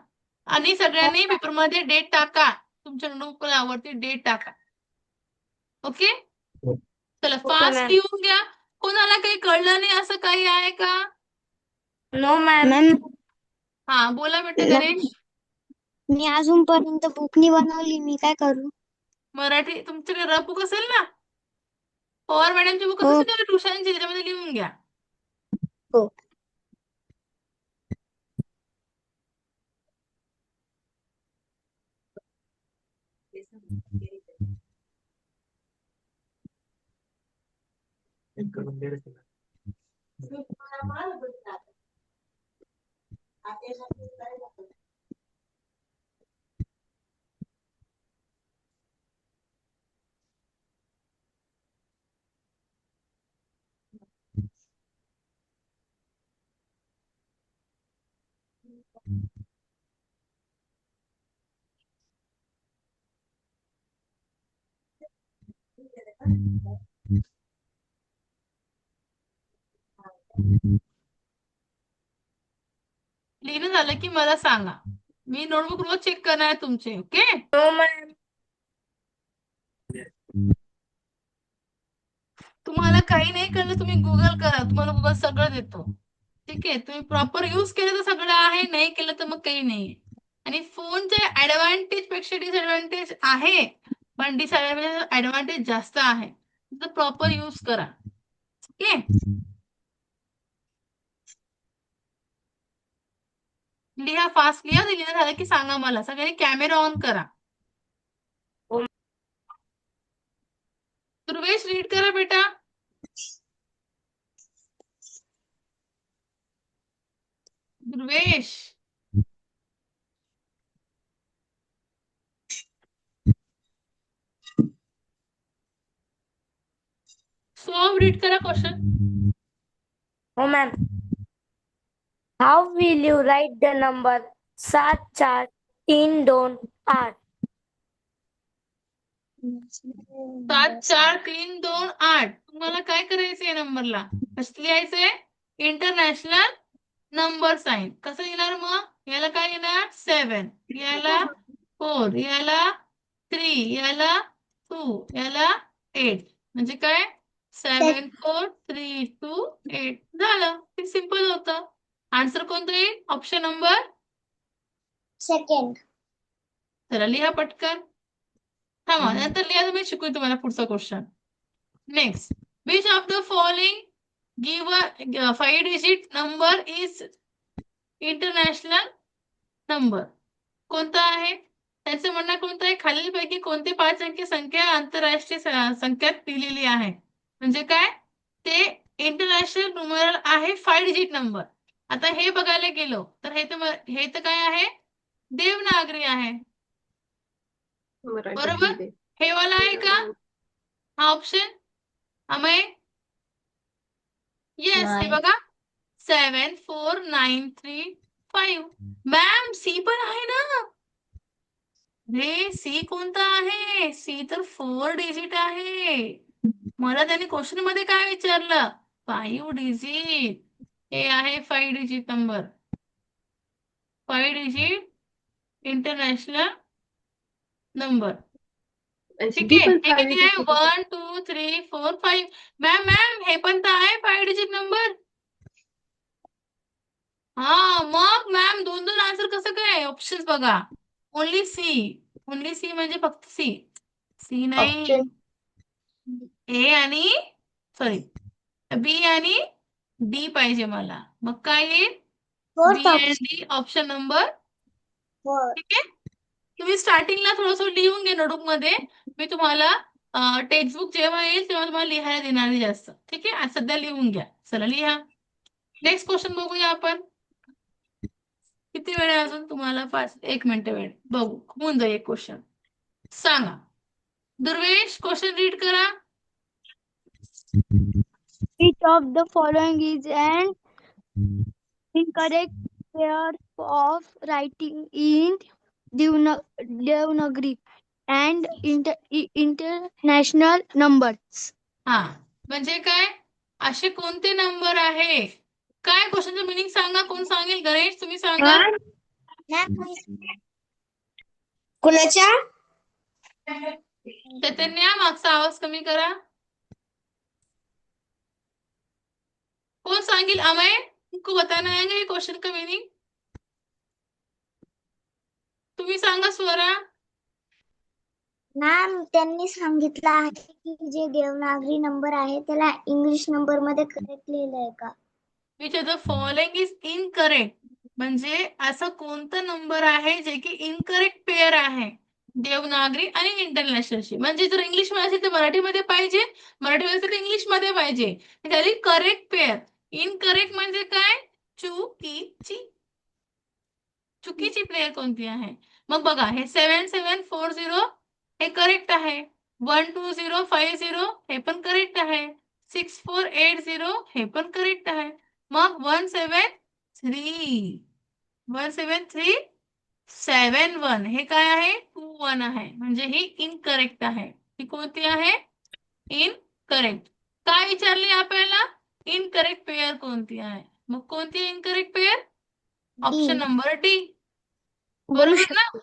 [SPEAKER 1] आणि सगळ्यांनी पेपरमध्ये डेट टाका, तुमच्या नोटबुकवरती डेट टाका. ओके, चला
[SPEAKER 3] ओके
[SPEAKER 1] फास्ट
[SPEAKER 3] मॅम.
[SPEAKER 1] लिहून घ्या. कोणाला काही कळलं नाही असं काही आहे का.
[SPEAKER 3] No ma'am.
[SPEAKER 2] मॅम
[SPEAKER 1] हा बोला बेटा गणेश.
[SPEAKER 2] मी अजूनपर्यंत बुक नाही बनवली, मी काय करू?
[SPEAKER 1] मराठी तुमच्याकडे रफ बुक असेल ना, पवार मॅडमची बुक
[SPEAKER 2] हो
[SPEAKER 1] असेल ना ट्युशनची, त्याच्यामध्ये लिहून घ्या.
[SPEAKER 2] हो.
[SPEAKER 1] लिहिणं झालं की मला सांगा, मी नोटबुक रोज चेक करणार आहे तुमचे. Okay,
[SPEAKER 3] no ma'am.
[SPEAKER 1] तुम्हाला काही नाही कळलं तुम्ही गुगल करा, तुम्हाला गुगल सगळं देतो. ठीक आहे, तुम्ही प्रॉपर युज केलं तर सगळं आहे, नाही केलं तर मग काही नाही. आणि फोनचे ऍडव्हान्टेज पेक्षा डिसएडव्हान्टेज आहे, पण ऍडव्हान्टेज जास्त आहे. तर प्रॉपर युज करा. ओके, लिहा, फास्ट लिहा. लिहिलं झालं की सांगा मला. सगळ्यांनी कॅमेरा ऑन करा.
[SPEAKER 3] हो.
[SPEAKER 1] ध्रुवेश रीड करा बेटा. ध्रुवेश. सॉल्व रीड करा क्वेश्चन.
[SPEAKER 3] हो ma'am. How will you write the number 7432
[SPEAKER 1] 7432 तुम्हाला काय करायचंय या नंबरला? कसं लिहायचंय? International number sign. कसं लिहिणार मग? याला काय लिहिणार? 7, याला 4, याला 3, याला 2, याला 8. म्हणजे काय? 7 4 3 2 8 झालं. ते सिंपल होतं. आन्सर कोणतं येईल? Option number
[SPEAKER 2] second.
[SPEAKER 1] चला लिहा पटकन. थांबा, नंतर लिहा तुम्ही. शिकू तुम्हाला पुढचा question. Next. Which of the following give a 5 digit number is international number? कोणता आहे? त्यांचं म्हणणं कोणतं आहे? खालीलपैकी कोणते 5 अंकी संख्या आंतरराष्ट्रीय संख्यात दिलेली आहे? म्हणजे काय? ते इंटरनॅशनल न्यूमरल आहे 5 डिजिट नंबर. आता हे बघायला गेलो तर हे तर काय आहे? देवनागरी आहे. बरोबर? हे वाला आहे का हा ऑप्शन? अमय? येस, हे बघा. 7 4 9 3 5. मॅम सी पण आहे ना? रे सी कोणता आहे? सी तर 4 डिजिट आहे. मला त्याने क्वेश्चन मध्ये काय विचारलं? 5 डिजिट. हे आहे 5 digit number. 5 digit international number. ठीक आहे. हे किती आहे? 1 2 3 4 5. मॅम हे पण तर आहे 5 डिजिट नंबर. हा मग मॅम 2 आन्सर कसं काय? ऑप्शन्स बघा. ओनली सी म्हणजे फक्त सी. सी नाही. ए आणि सॉरी बी आणि डी पाहिजे मला. मग काय येईल? बी आणि डी ऑप्शन नंबर. ठीक आहे. तुम्ही स्टार्टिंगला थोडंसं लिहून घे नोटबुक मध्ये. मी तुम्हाला टेक्स्टबुक जेव्हा येईल तेव्हा तुम्हाला लिहायला देणार नाही जास्त. ठीक आहे. आज सध्या लिहून घ्या. चला लिहा. नेक्स्ट क्वेश्चन बघूया आपण. किती वेळ आहे अजून तुम्हाला? 1 मिनिट वेळ. बघू होऊन जाईल एक क्वेश्चन. सांगा. दुर्वेश क्वेश्चन रीड करा.
[SPEAKER 4] Which of the following is an incorrect pair of writing in Devanagari and international numbers?
[SPEAKER 1] हा म्हणजे काय? असे कोणते नंबर आहे? काय क्वेश्चनचं मिनिंग सांगा. कोण सांगेल? गणेश तुम्ही सांगा.
[SPEAKER 2] कुणाच्या?
[SPEAKER 1] चैतन्या मागचा आवाज कमी करा. कौन सांगेल? अमय तुमको बताना आएगा ये क्वेश्चन का मीनिंग? तुम्ही सांगा स्वरा.
[SPEAKER 2] मॅम त्यांनी सांगितलं आहे की जे देवनागरी नंबर आहे त्याला इंग्लिश नंबर मध्ये करेक्ट लिहिलंय का?
[SPEAKER 1] Which of the following is incorrect? म्हणजे असं कोणता नंबर आहे जे की इनकरेक्ट पेअर आहे देवनागरी आणि इंटरनॅशनलशी? म्हणजे जर इंग्लिश मध्ये असेल तर मराठीमध्ये पाहिजे, मराठीमध्ये असेल तर इंग्लिश मध्ये पाहिजे. त्याची करेक्ट पेअर. इनकरेक्ट म्हणजे काय? चुकीची प्लेयर कोणती आहे? मग बघा हे 7740 हे करेक्ट आहे. 12050 हे पण करेक्ट आहे. 6480 हे पण करेक्ट आहे. मग 17371 हे काय आहे? 21 आहे. म्हणजे ही इनकरेक्ट आहे. ही कोणती आहे? इनकरेक्ट. काय विचारले आपल्याला? इनकरेक्ट पेअर कोणती आहे? मग कोणती incorrect pair? Option number D. बरोबर ना?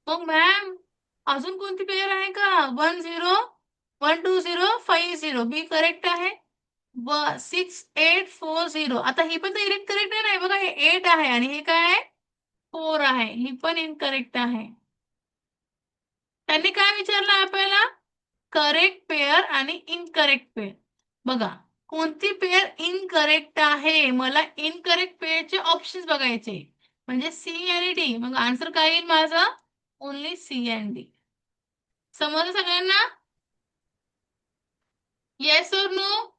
[SPEAKER 1] मग मॅम अजून कोणती पेअर आहे का? 12050 बी करेक्ट आहे. 6840 आता ही पण तर करेक्ट आहे. बघा हे 8 आहे आणि हे काय आहे? 4 आहे. ही पण इनकरेक्ट आहे. त्यांनी काय विचारलं आपल्याला? करेक्ट पेअर आणि इनकरेक्ट पेअर. बघा कोणती पेअर इनकरेक्ट आहे? मला इनकरेक्ट पेअरचे ऑप्शन्स बघायचे. म्हणजे सी आणि डी. मग आन्सर काय येईल माझा? Only C and D. समजलं सगळ्यांना? येस और नो?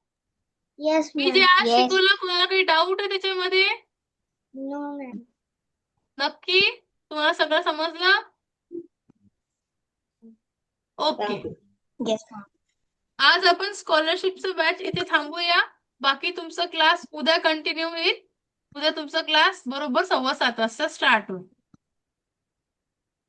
[SPEAKER 2] येस
[SPEAKER 1] मी जे
[SPEAKER 2] मॅम.
[SPEAKER 1] आज
[SPEAKER 3] Yes.
[SPEAKER 1] शिकवलं कुणाला काही डाऊट आहे त्याच्यामध्ये?
[SPEAKER 2] No ma'am.
[SPEAKER 1] नक्की? तुम्हाला सगळं समजलं? ओके.
[SPEAKER 3] Yes, ma'am.
[SPEAKER 1] आज आपण स्कॉलरशिपचं बॅच इथे थांबूया. बाकी तुमचा क्लास उद्या कंटिन्यू होईल. उद्या तुमचा क्लास बरोबर 7:15 वाजता स्टार्ट होईल.